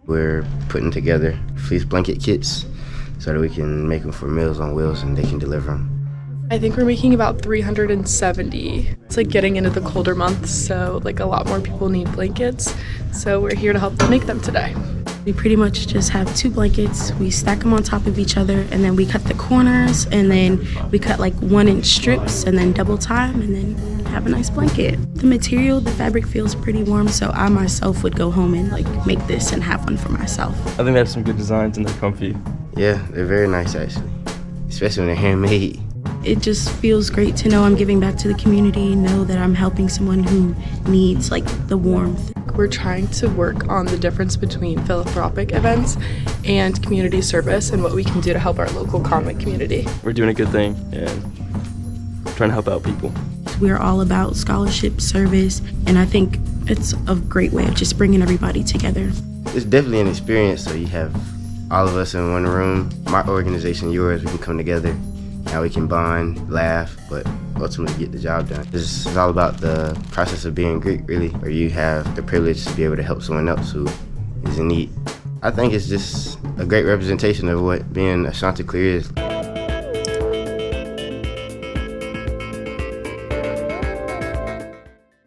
We're putting together fleece blanket kits so that we can make them for Meals on Wheels and they can deliver them. I think we're making about 370. It's like getting into the colder months, so like a lot more people need blankets. So we're here to help them make them today. We pretty much just have 2 blankets. We stack them on top of each other, and then we cut the corners, and then we cut like 1-inch strips and then double time, and then have a nice blanket. The material, the fabric feels pretty warm, so I myself would go home and like make this and have one for myself. I think they have some good designs and they're comfy. Yeah, they're very nice actually, especially when they're handmade. It just feels great to know I'm giving back to the community, know that I'm helping someone who needs like the warmth. We're trying to work on the difference between philanthropic events and community service and what we can do to help our local Conway community. We're doing a good thing and trying to help out people. We're all about scholarship, service, and I think it's a great way of just bringing everybody together. It's definitely an experience, so you have all of us in one room, my organization, yours, we can come together. Now we can bond, laugh, but ultimately get the job done. This is all about the process of being Greek, really, where you have the privilege to be able to help someone else who is in need. I think it's just a great representation of what being a Chanticleer is.